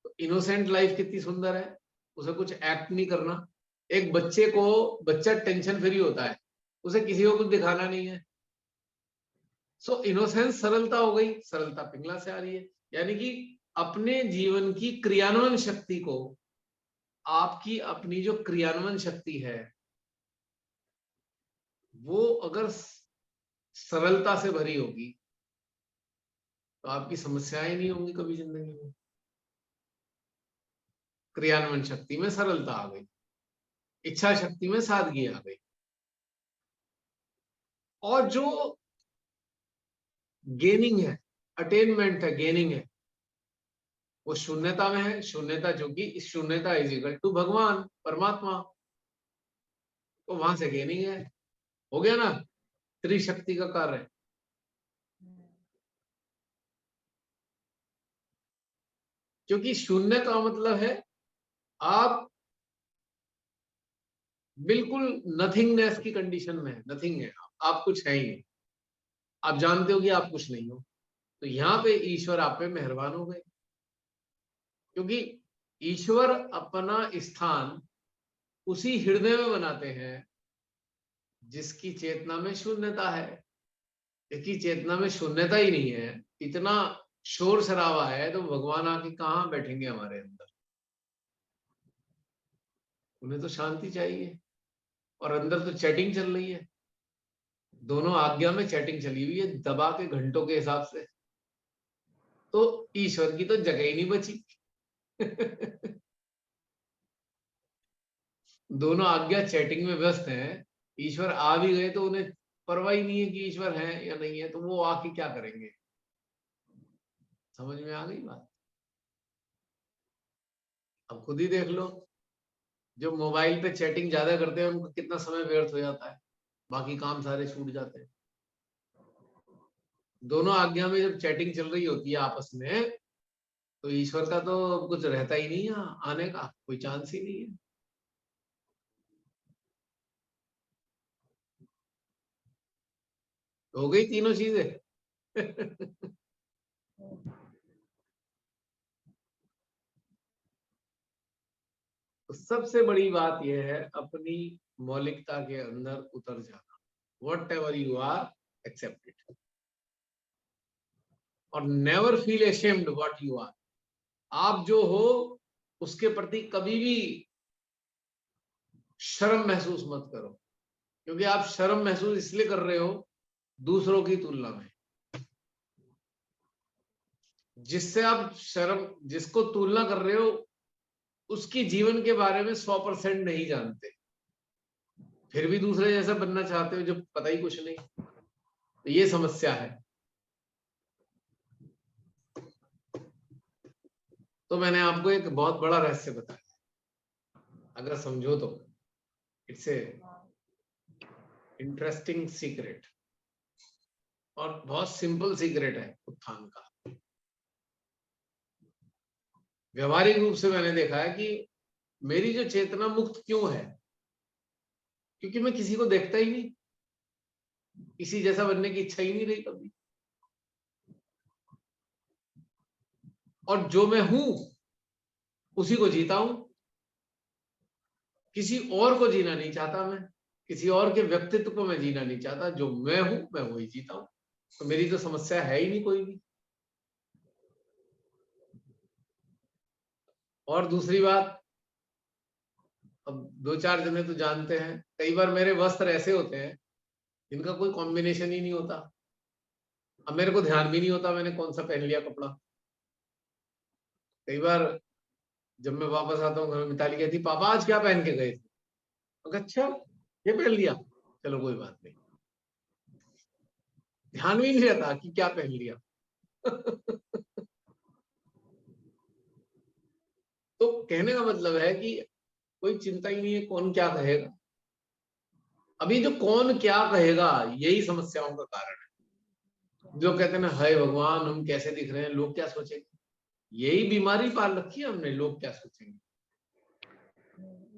तो इनोसेंट लाइफ कितनी सुंदर है, उसे कुछ एक्ट नहीं करना। एक बच्चे को, बच्चा टेंशन फ्री होता है, उसे किसी को कुछ दिखाना नहीं है। सो इनोसेंस सरलता हो गई, सरलता पिंगला से आ रही है। यानी कि अपने जीवन की क्रियान्वयन शक्ति को, आपकी अपनी जो क्रियान्वयन शक्ति है वो अगर सरलता से भरी होगी, तो आपकी समस्याएं नहीं होंगी कभी जिंदगी में। क्रियान्वयन शक्ति में सरलता आ गई, इच्छा शक्ति में सादगी आ गई, और जो गेनिंग है, अटेनमेंट है, गेनिंग है, वो शून्यता में है। शून्यता जो कि इस शून्यता इज इक्वल टू भगवान परमात्मा, तो वहां से गेनिंग है। हो गया ना त्रिशक्ति का कार्य। क्योंकि शून्य का मतलब है आप बिल्कुल नथिंगनेस की कंडीशन में है, नथिंग है, आप कुछ है ही नहीं, आप जानते हो कि आप कुछ नहीं हो। तो यहाँ पे ईश्वर आप पे मेहरबान हो गए, क्योंकि ईश्वर अपना स्थान उसी हृदय में बनाते हैं जिसकी चेतना में शून्यता है। जिसकी चेतना में शून्यता ही नहीं है, इतना शोर शराबा है, तो भगवान आके कहाँ बैठेंगे हमारे अंदर? उन्हें तो शांति चाहिए, और अंदर तो चैटिंग चल रही है, दोनों आज्ञा में चैटिंग चली हुई है दबा के घंटों के हिसाब से। तो ईश्वर की तो जगह ही नहीं बची। दोनों आज्ञा चैटिंग में व्यस्त हैं। ईश्वर आ भी गए तो उन्हें परवाह ही नहीं है कि ईश्वर है या नहीं है, तो वो आके क्या करेंगे? समझ में आ गई बात? अब खुद ही देख लो, जो मोबाइल पे चैटिंग ज्यादा करते हैं उनको कितना समय व्यर्थ हो जाता है, बाकी काम सारे छूट जाते हैं। दोनों आज्ञा में जब चैटिंग चल रही होती है आपस में, तो ईश्वर का तो कुछ रहता ही नहीं है, आने का कोई चांस ही नहीं है। हो गई तीनों चीजें। तो सबसे बड़ी बात यह है अपनी मौलिकता के अंदर उतर जाना। Whatever you are, accept it, और never feel ashamed what you are. आप जो हो उसके प्रति कभी भी शर्म महसूस मत करो, क्योंकि आप शर्म महसूस इसलिए कर रहे हो दूसरों की तुलना में। जिससे आप शर्म, जिसको तुलना कर रहे हो उसकी जीवन के बारे में 100% नहीं जानते, फिर भी दूसरे जैसा बनना चाहते हो जब पता ही कुछ नहीं। तो ये समस्या है। तो मैंने आपको एक बहुत बड़ा रहस्य बताया, अगर समझो तो इट्स ए इंटरेस्टिंग सीक्रेट, और बहुत सिंपल सीक्रेट है उत्थान का। व्यवहारिक रूप से मैंने देखा है कि मेरी जो चेतना मुक्त क्यों है, क्योंकि मैं किसी को देखता ही नहीं, किसी जैसा बनने की इच्छा ही नहीं रही कभी, और जो मैं हूं उसी को जीता हूं। किसी और को जीना नहीं चाहता मैं, किसी और के व्यक्तित्व को मैं जीना नहीं चाहता, जो मैं हूं मैं वही जीता हूं। तो मेरी तो समस्या है ही नहीं कोई भी। और दूसरी बात, अब दो चार जने तो जानते हैं, कई बार मेरे वस्त्र ऐसे होते हैं जिनका कोई कॉम्बिनेशन ही नहीं होता। अब मेरे को ध्यान भी नहीं होता मैंने कौन सा पहन लिया कपड़ा। कई बार जब मैं वापस आता हूँ घर में, मिताली कहती पापा आज क्या पहन के गए थे? मैं कहा, अच्छा ये पहन लिया, चलो कोई बात नहीं। ध्यान भी नहीं रहता कि क्या पहन लिया। तो कहने का मतलब है कि कोई चिंता ही नहीं है कौन क्या कहेगा। अभी जो कौन क्या कहेगा यही समस्याओं का कारण है। जो कहते हैं ना, हाय भगवान हम कैसे दिख रहे हैं, लोग क्या सोचेंगे, यही बीमारी पाल रखी है हमने, लोग क्या सोचेंगे।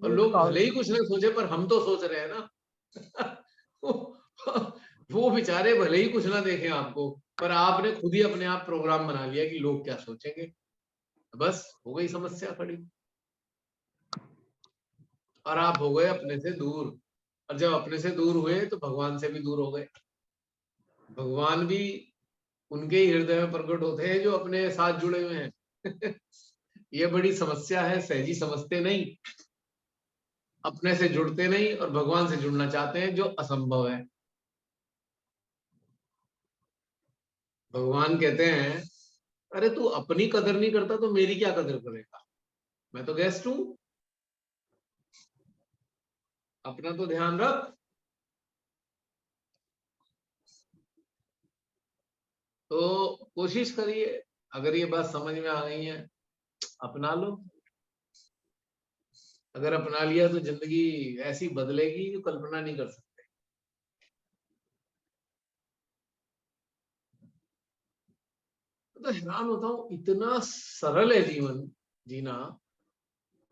और लोग भले ही कुछ ना सोचे, पर हम तो सोच रहे हैं ना। वो बेचारे भले ही कुछ ना देखें आपको, पर आपने खुद ही अपने आप प्रोग्राम बना लिया कि लोग क्या सोचेंगे। बस हो गई समस्या खड़ी, और आप हो गए अपने से दूर। और जब अपने से दूर हुए तो भगवान से भी दूर हो गए। भगवान भी उनके ही हृदय में प्रकट होते हैं जो अपने साथ जुड़े हुए हैं। ये बड़ी समस्या है, सहजी समझते नहीं, अपने से जुड़ते नहीं, और भगवान से जुड़ना चाहते हैं जो असंभव है। भगवान कहते हैं, अरे तू अपनी कदर नहीं करता तो मेरी क्या कदर करेगा, मैं तो गेस्ट हूं, अपना तो ध्यान रख। तो कोशिश करिए, अगर ये बात समझ में आ गई है अपना लो। अगर अपना लिया तो जिंदगी ऐसी बदलेगी जो कल्पना नहीं कर सकते। तो हैरान होता हूँ, इतना सरल है जीवन जीना,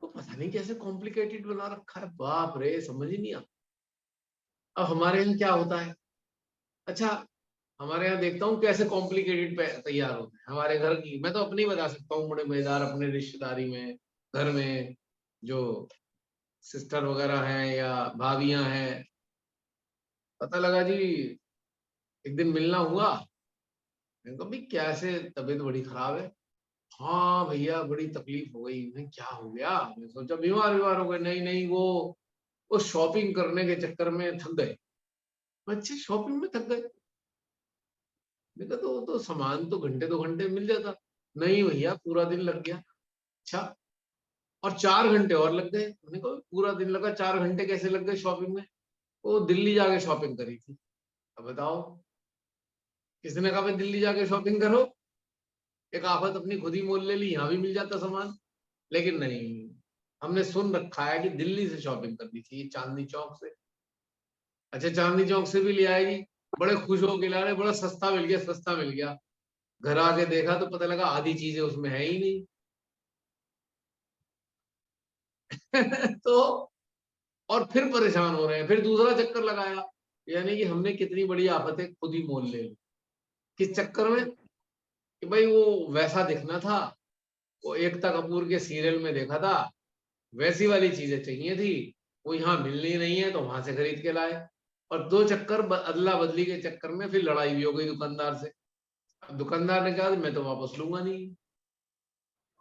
तो पता नहीं कैसे कॉम्प्लिकेटेड बना रखा है। बाप रे, समझ ही नहीं आता। अब हमारे यहाँ क्या होता है, अच्छा हमारे यहाँ देखता हूँ कैसे कॉम्प्लिकेटेड तैयार होते हैं। हमारे घर की मैं तो अपनी बता सकता हूँ, बड़े मजेदार अपने रिश्तेदारी में, घर में जो सिस्टर वगैरह हैं या भाभियां हैं, पता लगा जी एक दिन मिलना हुआ, मैंने कहा भाई कैसे, तबीयत बड़ी खराब है। हाँ भैया बड़ी तकलीफ हो गई। मैं क्या हो गया, मैं सोचा बीमार बीमार हो गए। नहीं नहीं, वो शॉपिंग करने के चक्कर में थक गए। अच्छा शॉपिंग में थक गए, मैंने कहा तो वो तो सामान तो घंटे 2 घंटे मिल जाता। नहीं भैया पूरा दिन लग गया। अच्छा, और 4 घंटे और लग गए। मैंने कहा पूरा दिन लगा, 4 घंटे कैसे लग गए शॉपिंग में? वो दिल्ली जाके शॉपिंग करी थी। अब बताओ, किसने कहा भाई दिल्ली जाके शॉपिंग करो? एक आफत अपनी खुद ही मोल ले ली, यहाँ भी मिल जाता सामान। लेकिन नहीं, हमने सुन रखा है कि दिल्ली से शॉपिंग करनी चाहिए, चांदनी चौक से। अच्छा चांदनी चौक से भी ले आएगी, बड़े खुश हो के ला रहे, बड़ा सस्ता मिल गया, सस्ता मिल गया। घर आके देखा तो पता लगा आधी चीजें उसमें है ही नहीं। तो और फिर परेशान हो रहे हैं, फिर दूसरा चक्कर लगाया। यानी कि हमने कितनी बड़ी आफतें खुद ही मोल ले ली। किस चक्कर में? कि भाई वो वैसा दिखना था, वो एकता कपूर के सीरियल में देखा था, वैसी वाली चीजें चाहिए थी, वो यहाँ मिलनी नहीं है तो वहां से खरीद के लाए। और दो चक्कर अदला बदली के चक्कर में फिर लड़ाई भी हो गई दुकानदार से। अब दुकानदार ने कहा मैं तो वापस लूंगा नहीं।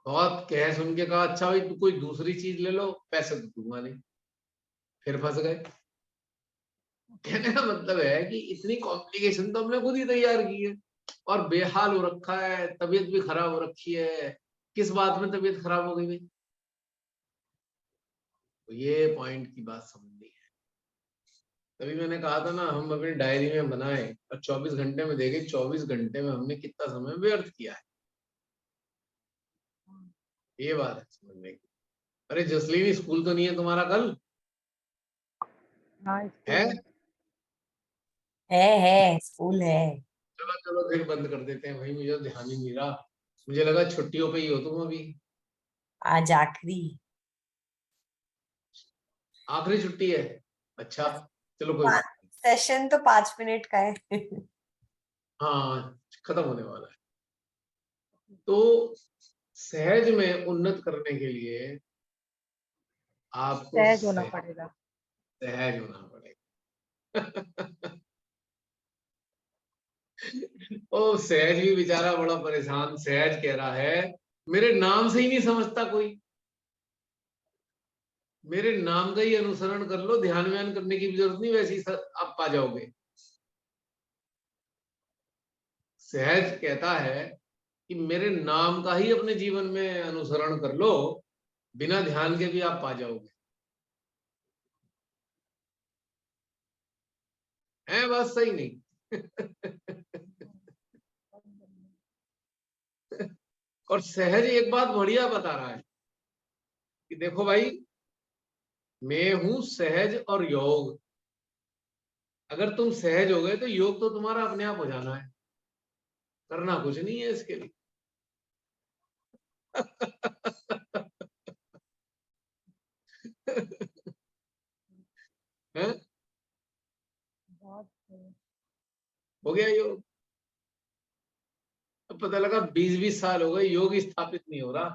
बहुत कह सुन के कहा अच्छा भाई तू कोई दूसरी चीज ले लो, पैसे तो दूंगा नहीं। फिर फंस गए। कहने का मतलब है कि इतनी कॉम्प्लिकेशन तो हमने खुद ही तैयार की है, और बेहाल हो रखा है, तबीयत भी खराब हो रखी है। किस बात में तबीयत खराब हो गई भाई? तो ये पॉइंट की बात समझनी है। तभी मैंने कहा था ना, हम अपनी डायरी में बनाए और 24 घंटे में देखे, 24 घंटे में हमने कितना समय व्यर्थ किया है। ये बात है समझने की। अरे जसलीन, स्कूल तो नहीं है तुम्हारा कल? हाँ है? स्कूल है स्कूल है। चलो चलो फिर बंद कर देते हैं भाई, मुझे ध्यान ही नहीं रहा। मुझे लगा छुट्टियों पे ही हो तुम अभी। आज आखिरी। आखिरी छुट्टी है? अच्छा, चलो कोई बात नहीं। सेशन तो 5 मिनट का है। हाँ, खत्म होने वाला है। तो सहज में उन्नत करने के लिए आपको सहज होना पड़ेगा। सहज होना पड़ेगा। ओ सहज भी बेचारा बड़ा परेशान। सहज कह रहा है मेरे नाम से ही नहीं समझता कोई, मेरे नाम का ही अनुसरण कर लो, ध्यान व्यान करने की भी जरूरत नहीं, वैसे ही आप पा जाओगे। सहज कहता है कि मेरे नाम का ही अपने जीवन में अनुसरण कर लो, बिना ध्यान के भी आप पा जाओगे। है बात सही नहीं? और सहज एक बात बढ़िया बता रहा है कि देखो भाई, मैं हूं सहज और योग। अगर तुम सहज हो गए तो योग तो तुम्हारा अपने आप हो जाना है, करना कुछ नहीं है इसके लिए। है? बहुत हो गया योग। अब पता लगा 20-20 साल हो गए योग स्थापित नहीं हो रहा,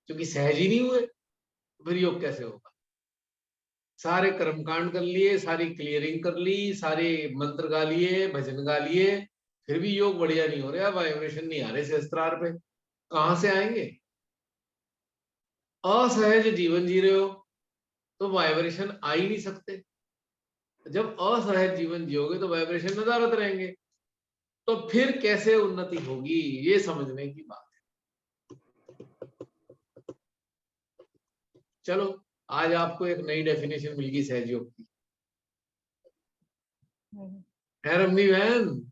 क्योंकि सहज ही नहीं हुए, तो फिर योग कैसे होगा? सारे कर्मकांड कर लिए, सारी क्लियरिंग कर ली, सारे मंत्र गा लिए, भजन गा लिए, फिर भी योग बढ़िया नहीं हो रहा, वाइब्रेशन नहीं आ रहे सहस्त्रार पे। कहां से आएंगे? असहज जीवन जी रहे हो तो वाइब्रेशन आ ही नहीं सकते। जब असहज जीवन जियोगे तो वाइब्रेशन नदारत रहेंगे, तो फिर कैसे उन्नति होगी, ये समझने की बात है। चलो, आज आपको एक नई डेफिनेशन मिल गई सहज योग की। है रमनी बहन?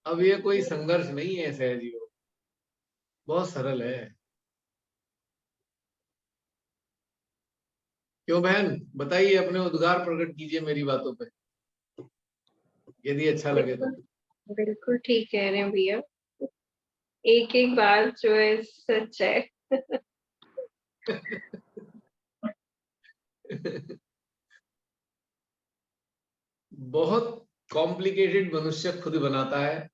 अब ये कोई संघर्ष नहीं है, सहज योग बहुत सरल है। क्यों बहन, बताइए, अपने उद्गार प्रकट कीजिए मेरी बातों पे। यदि अच्छा लगे तो। बिल्कुल ठीक कह रहे हैं भैया, एक एक बात जो है सच है। बहुत कॉम्प्लिकेटेड मनुष्य खुद बनाता है,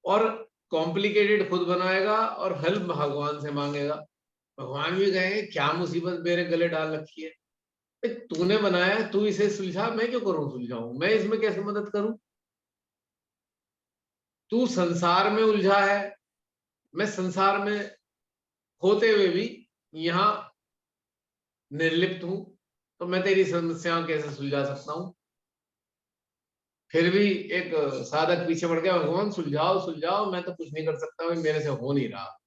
और कॉम्प्लिकेटेड खुद बनाएगा और हेल्प भगवान से मांगेगा। भगवान भी कहेंगे क्या मुसीबत मेरे गले डाल रखी है, तूने बनाया है, तू इसे सुलझा, मैं क्यों करूं सुलझाऊं, मैं इसमें कैसे मदद करूं। तू संसार में उलझा है, मैं संसार में होते हुए भी यहाँ निर्लिप्त हूं, तो मैं तेरी समस्याओं कैसे सुलझा सकता हूं। फिर भी एक साधक पीछे पड़ गया, भगवान सुलझाओ सुलझाओ, मैं तो कुछ नहीं कर सकता भाई, मेरे से हो नहीं रहा।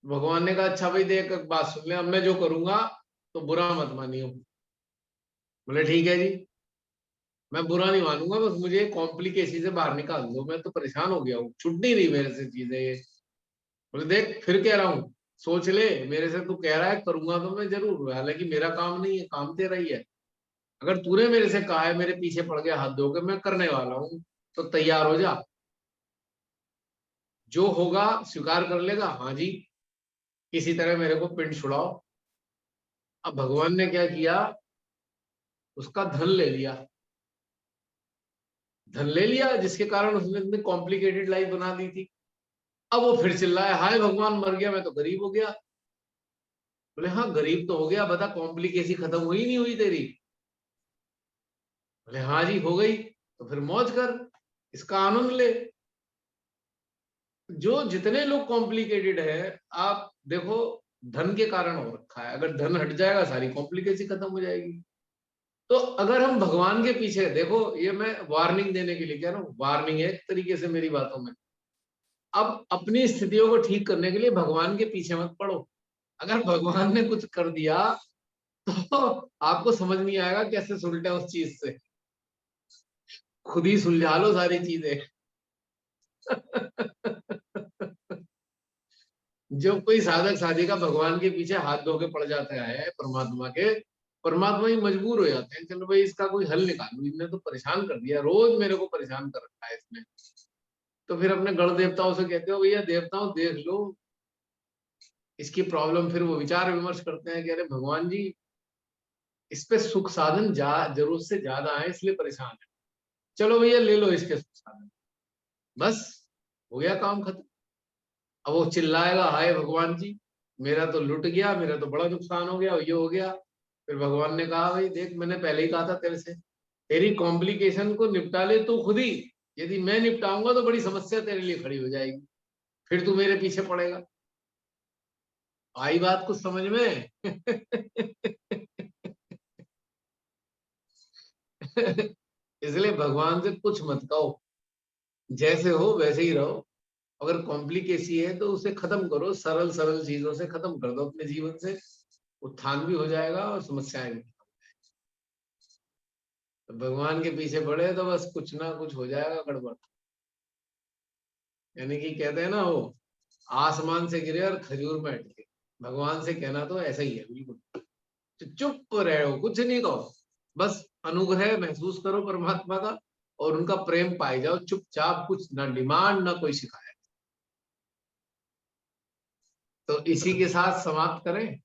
भगवान ने कहा अच्छा भाई देख एक बात सुन ले, अब मैं जो करूंगा तो बुरा मत मानियो। बोले ठीक है जी, मैं बुरा नहीं मानूंगा, बस मुझे कॉम्प्लिकेशन से बाहर निकाल दो, मैं तो परेशान हो गया हूँ, छूट नहीं रही मेरे से चीजें ये। बोले देख फिर कह रहा हूँ, सोच ले, मेरे से तू कह रहा है करूंगा तो मैं जरूर, हालांकि मेरा काम नहीं है, काम तेरा ही है। अगर तूने मेरे से कहा है, मेरे पीछे पड़ गया हाथ धो के, मैं करने वाला हूँ, तो तैयार हो जा, जो होगा स्वीकार कर लेगा, हाँ जी किसी तरह मेरे को पिंड छुड़ाओ। अब भगवान ने क्या किया, उसका धन ले लिया, धन ले लिया जिसके कारण उसने इतनी कॉम्प्लिकेटेड लाइफ बना दी थी। अब वो फिर चिल्लाया हाय भगवान मर गया, मैं तो गरीब हो गया। बोले हाँ गरीब तो हो गया, बता कॉम्प्लिकेशन खत्म हुई नहीं हुई तेरी। बोले हाँ जी हो गई, तो फिर मौज कर, इसका आनंद ले। जो जितने लोग कॉम्प्लिकेटेड है, आप देखो धन के कारण हो रखा है, अगर धन हट जाएगा सारी कॉम्प्लिकेशन खत्म हो जाएगी। तो अगर हम भगवान के पीछे, देखो ये मैं वार्निंग देने के लिए कह रहा हूँ, वार्निंग है एक तरीके से मेरी बातों में। अब अपनी स्थितियों को ठीक करने के लिए भगवान के पीछे मत पड़ो, अगर भगवान ने कुछ कर दिया तो आपको समझ नहीं आएगा कैसे सुलटे उस चीज से, खुद ही सुलझा लो सारी चीजें। जो कोई साधक साधिका भगवान के पीछे हाथ धो के पड़ जाता है परमात्मा के, परमात्मा ही मजबूर हो जाते हैं, चलो भाई इसका कोई हल निकालो, इनने तो परेशान कर दिया, रोज मेरे को परेशान कर रखा है इसने। तो फिर अपने गण देवताओं से कहते हो भैया देवताओं देख लो इसकी प्रॉब्लम। फिर वो विचार विमर्श करते हैं कि अरे भगवान जी इस पे सुख साधन जरूरत से ज्यादा है इसलिए परेशान है, चलो भैया ले लो इसके सुख साधन, बस हो गया काम खत्म। अब वो चिल्लाएगा हाय भगवान जी मेरा तो लुट गया, मेरा तो बड़ा नुकसान हो गया, ये हो गया। फिर भगवान ने कहा भाई देख मैंने पहले ही कहा था तेरे से, तेरी कॉम्प्लिकेशन को निपटा ले तू खुद ही, यदि मैं निपटाऊंगा तो बड़ी समस्या तेरे लिए खड़ी हो जाएगी, फिर तू मेरे पीछे पड़ेगा। आई बात कुछ समझ में? इसलिए भगवान से कुछ मत कहो, जैसे हो वैसे ही रहो। अगर कॉम्प्लिकेसी है तो उसे खत्म करो, सरल सरल चीजों से खत्म कर दो अपने जीवन से, उत्थान भी हो जाएगा और समस्याएं भी। तो भगवान के पीछे पड़े तो बस कुछ ना कुछ हो जाएगा गड़बड़। यानी कि कहते हैं ना वो आसमान से गिरे और खजूर में अटके, भगवान से कहना तो ऐसा ही है बिल्कुल, तो चुप रहो कुछ नहीं कहो, बस अनुग्रह महसूस करो परमात्मा का और उनका प्रेम पाए जाओ चुपचाप, कुछ ना डिमांड ना कोई शिकायत। तो इसी के साथ समाप्त करें।